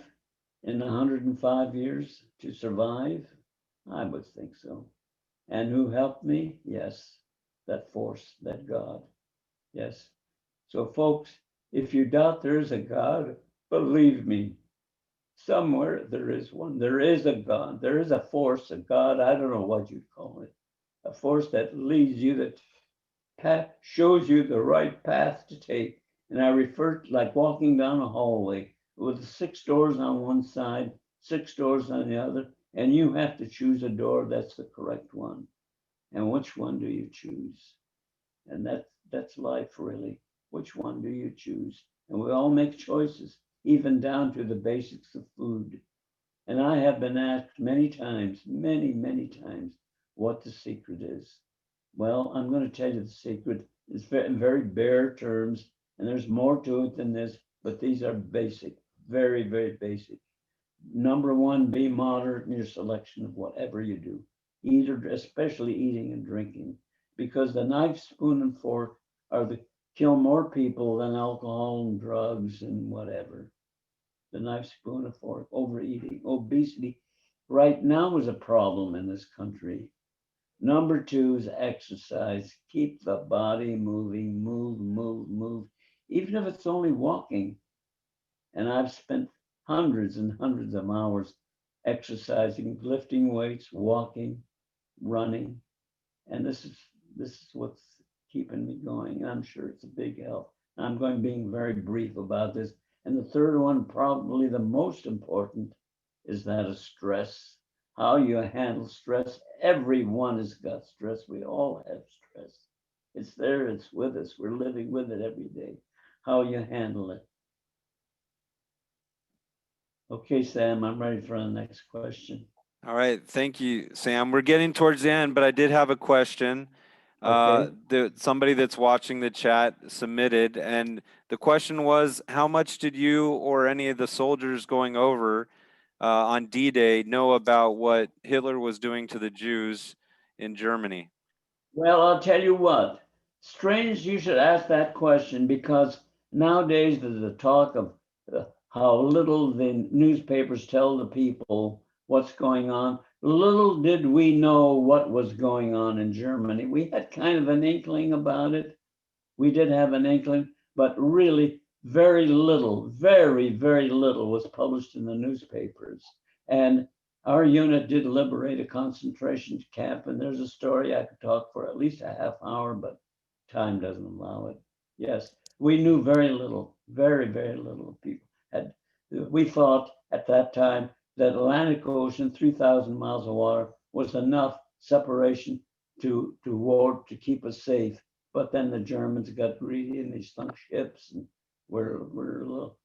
in 105 years to survive? I would think so. And who helped me? Yes, that force, that God. Yes. So folks, if you doubt there is a God, Believe me, somewhere there is one. There is a God. There is a force, a God. I don't know what you'd call it. A force that leads you, that shows you the right path to take. And I refer to like walking down a hallway with 6 doors on one side, 6 doors on the other, and you have to choose a door that's the correct one. And which one do you choose? And that's life, really. Which one do you choose? And we all make choices, even down to the basics of food. And I have been asked many times, many times, what the secret is. Well, I'm going to tell you the secret. It's in very bare terms, and there's more to it than this, but these are basic, very, very basic. Number one, be moderate in your selection of whatever you do, especially eating and drinking, because the knife, spoon, and fork kill more people than alcohol and drugs and whatever. The knife, spoon, and fork, overeating, obesity, right now is a problem in this country. Number two is exercise. Keep the body moving, move, even if it's only walking. And I've spent hundreds and hundreds of hours exercising, lifting weights, walking, running. And this is what's keeping me going. And I'm sure it's a big help. I'm going being very brief about this. And the third one, probably the most important, is that of stress. How you handle stress. Everyone has got stress. We all have stress. It's there, it's with us. We're living with it every day. How you handle it. Okay, Sam, I'm ready for the next question. All right, thank you, Sam. We're getting towards the end, but I did have a question. Okay. Somebody that's watching the chat submitted, and the question was, how much did you or any of the soldiers going over on D-Day know about what Hitler was doing to the Jews in Germany? Well, I'll tell you what, strange you should ask that question, because nowadays there's a talk of how little the newspapers tell the people what's going on. Little did we know what was going on in Germany. We had kind of an inkling about it. We did have an inkling, but really very little, very, very little was published in the newspapers. And our unit did liberate a concentration camp, and there's a story I could talk for at least a half hour, but time doesn't allow it. Yes, we knew very little, very, very little. People had, we thought at that time that Atlantic Ocean, 3,000 miles of water, was enough separation to to keep us safe. But then the Germans got greedy and they sunk ships, and were a little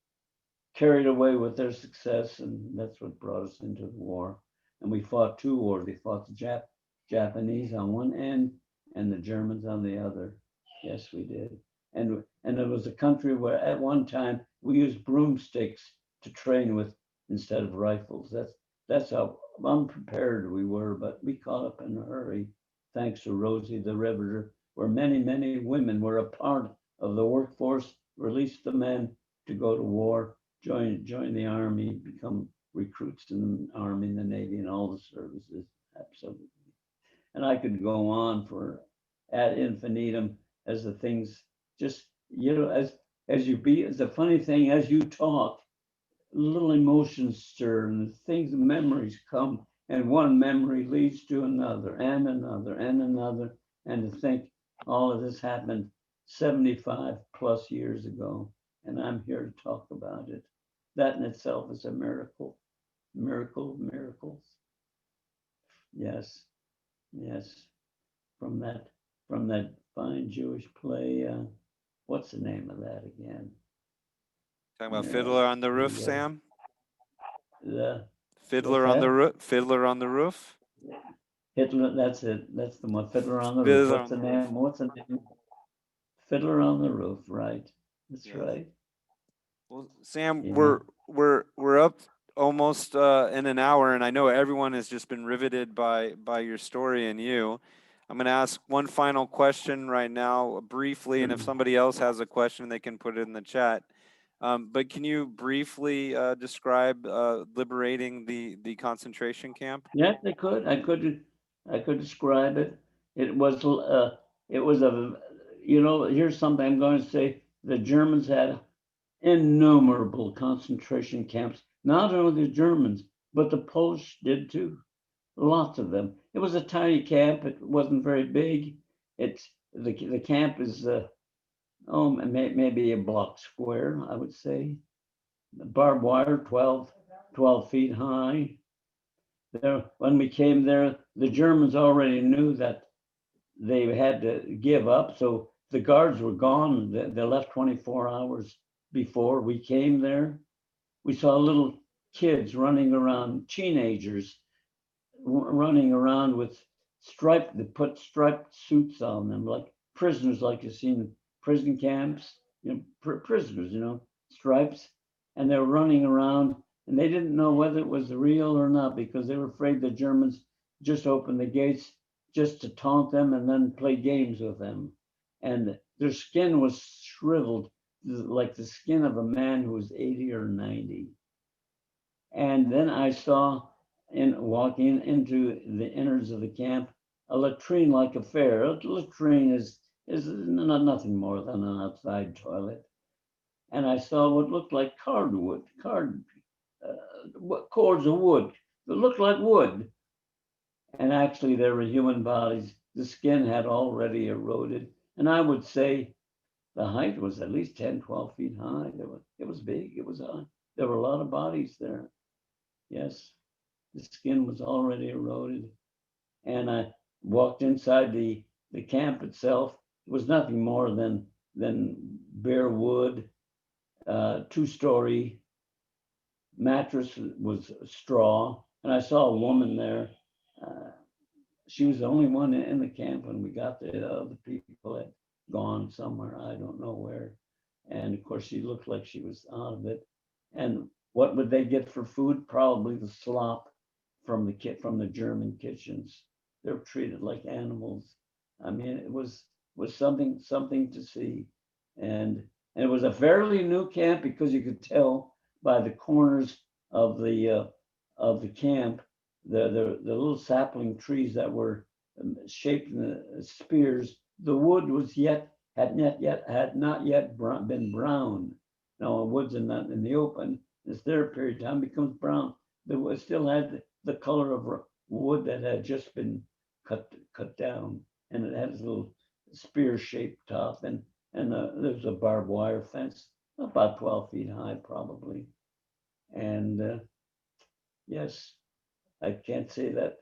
carried away with their success, and that's what brought us into the war. And we fought 2 wars. We fought the Japanese on one end and the Germans on the other. Yes, we did. And it was a country where at one time we used broomsticks to train with instead of rifles. That's how unprepared we were, but we caught up in a hurry, thanks to Rosie the Riveter, where many women were a part of the workforce, released the men to go to war, join the army, become recruits in the army, and the Navy, and all the services. Absolutely. And I could go on for ad infinitum as the things just, as you be, as a funny thing, as you talk, little emotions stir and things, memories come, and one memory leads to another and another and another. And to think all of this happened 75 plus years ago, and I'm here to talk about it. That in itself is a miracle. Miracle of miracles. Yes, yes. From that fine Jewish play, what's the name of that again? Talking about Fiddler on the Roof, Sam? The Fiddler on the Roof. Fiddler on the Roof. Hitler. That's it. That's the one. Fiddler on the Fiddler Roof. What's on the the name? Roof. What's the name? Fiddler on the Roof. Right. That's Yes. right. Well, Sam, Yeah. we're up almost in an hour, and I know everyone has just been riveted by your story and you. I'm going to ask one final question right now, briefly, and if somebody else has a question, they can put it in the chat. But can you briefly describe liberating the concentration camp? Yes, I could. I could describe it. It was here's something I'm going to say. The Germans had innumerable concentration camps, not only the Germans, but the Polish did too. Lots of them. It was a tiny camp. It wasn't very big. It's the camp is maybe a block square, I would say. Barbed wire, 12 feet high. There, when we came there, the Germans already knew that they had to give up. So the guards were gone. They left 24 hours before we came there. We saw little kids running around, teenagers running around with they put striped suits on them, like prisoners, like you see in prison camps, prisoners, stripes. And they were running around and they didn't know whether it was real or not because they were afraid the Germans just opened the gates just to taunt them and then play games with them. And their skin was shriveled like the skin of a man who was 80 or 90. And then I saw, walking into the innards of the camp, a latrine-like affair. A latrine is nothing more than an outside toilet. And I saw what looked like cords of wood that looked like wood. And actually there were human bodies. The skin had already eroded. And I would say the height was at least 10, 12 feet high. It was big, there were a lot of bodies there. Yes, the skin was already eroded. And I walked inside the camp itself. It was nothing more than bare wood, 2-story mattress was straw. And I saw a woman there. She was the only one in the camp when we got there. The other people had gone somewhere, I don't know where. And of course, she looked like she was out of it. And what would they get for food? Probably the slop from the German kitchens. They were treated like animals. I mean, it was something to see. And it was a fairly new camp because you could tell by the corners of the camp, the little sapling trees that were shaped in the spears. The wood had not yet been brown. Now, wood's in the open. It's there a period of time, becomes brown. The wood still had the color of wood that had just been cut down, and it had a little spear-shaped top, and there's a barbed wire fence about 12 feet high, probably. And yes, I can't say that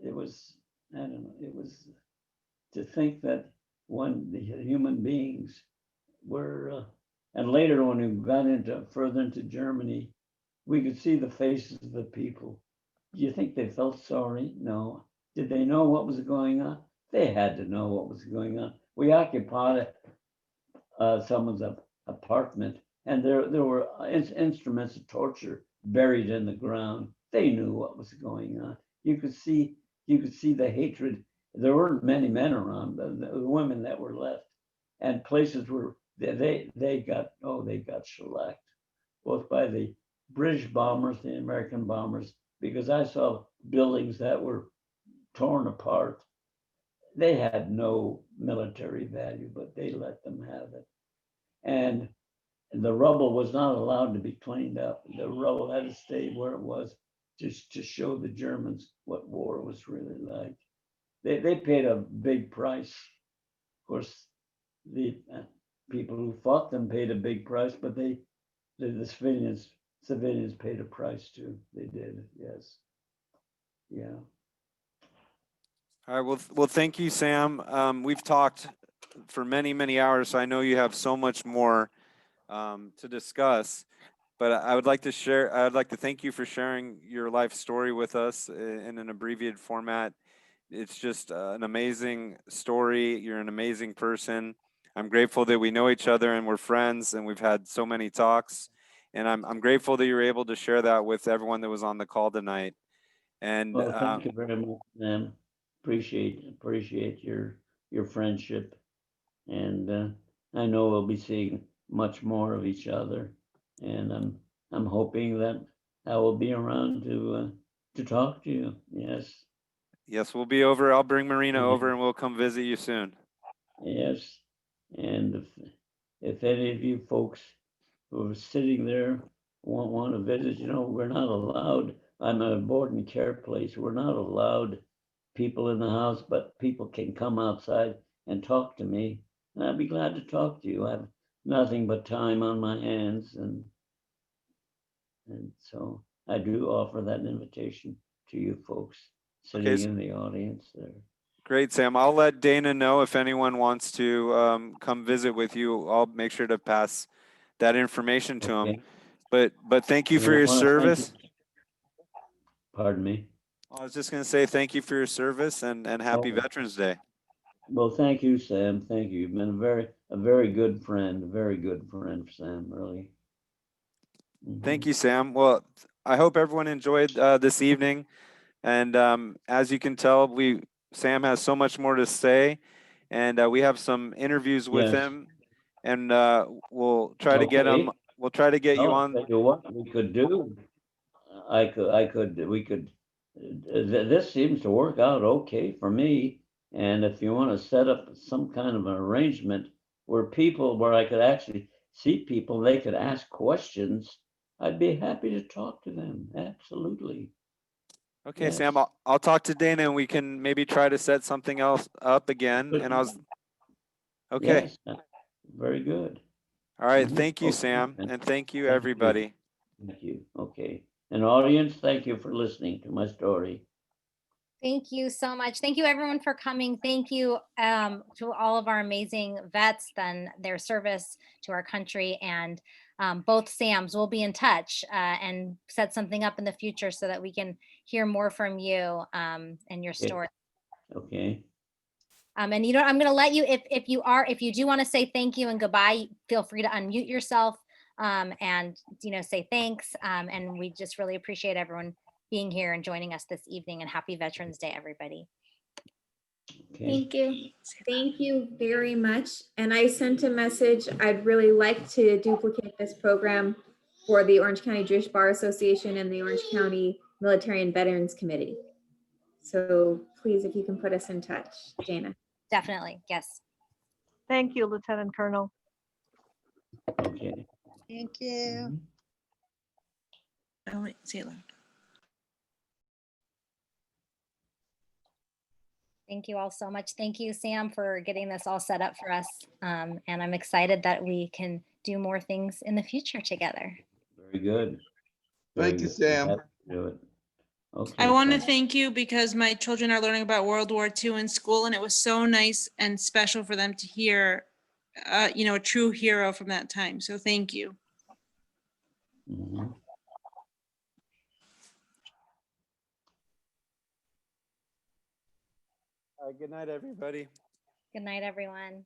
it was. I don't know. It was to think that the human beings were. And later, when we got further into Germany, we could see the faces of the people. Do you think they felt sorry? No. Did they know what was going on? They had to know what was going on. We occupied someone's apartment, and there were instruments of torture buried in the ground. They knew what was going on. You could see the hatred. There weren't many men around. The women that were left, and places were they got shellacked, both by the British bombers, the American bombers, because I saw buildings that were torn apart. They had no military value, but they let them have it. And the rubble was not allowed to be cleaned up. The rubble had to stay where it was, just to show the Germans what war was really like. They paid a big price. Of course, the people who fought them paid a big price, but the civilians paid a price too. They did, yes. Yeah. All right. Well, thank you, Sam. We've talked for many hours, so I know you have so much more to discuss. But I'd like to thank you for sharing your life story with us in an abbreviated format. It's just an amazing story. You're an amazing person. I'm grateful that we know each other and we're friends and we've had so many talks. And I'm grateful that you're able to share that with everyone that was on the call tonight. And well, thank you very much, Sam. Appreciate your friendship, and I know we'll be seeing much more of each other, and I'm hoping that I will be around to talk to you. Yes. Yes, we'll be over. I'll bring Marina over and we'll come visit you soon. Yes, and if any of you folks who are sitting there want to visit, we're not allowed. I'm a board and care place. We're not allowed people in the house, but people can come outside and talk to me. And I'd be glad to talk to you. I have nothing but time on my hands. And so I do offer that invitation to you folks sitting Okay. in the audience there. Great, Sam. I'll let Dana know if anyone wants to come visit with you. I'll make sure to pass that information to him. Okay. But thank you And for I your wanna thank service. you. Pardon me. I was just going to say thank you for your service and happy Oh. Veterans Day. Well, thank you, Sam. Thank you. You've been a very good friend, Sam, really. Thank Mhm. you, Sam. Well, I hope everyone enjoyed this evening. And as you can tell, Sam has so much more to say, and we have some interviews with Yes. him, and we'll try to get him. Okay. We'll try to get you I'll on. tell you what we could do. We could, this seems to work out okay for me. And if you want to set up some kind of an arrangement where I could actually see people, they could ask questions, I'd be happy to talk to them. Absolutely. Okay, Yes. Sam. I'll talk to Dana, and we can maybe try to set something else up again. Good. And okay. Yes, very good. All right. Mhm. Thank you, Okay, Sam, and and thank you, thank you. everybody. Thank you. Okay. And audience, thank you for listening to my story. Thank you so much. Thank you everyone for coming. Thank you to all of our amazing vets and their service to our country, and both Sams. We'll be in touch and set something up in the future so that we can hear more from you and your story. Okay. And I'm going to let you, if you do want to say thank you and goodbye, feel free to unmute yourself and say thanks. And we just really appreciate everyone being here and joining us this evening, and happy Veterans Day, everybody. Okay. Thank you. Thank you very much. And I sent a message. I'd really like to duplicate this program for the Orange County Jewish Bar Association and the Orange County Military and Veterans Committee. So please, if you can put us in touch, Dana. Definitely. Yes. Thank you, Lieutenant Colonel. Okay. Thank you. Mhm. Oh, wait, say it loud. Thank you all so much. Thank you, Sam, for getting this all set up for us. And I'm excited that we can do more things in the future together. Very good. Thank you, Sam. Happy to do it. Okay. I want to fine. thank you because my children are learning about World War II in school, and it was so nice and special for them to hear, a true hero from that time. So thank you. Mhm. Good night, everybody. Good night, everyone.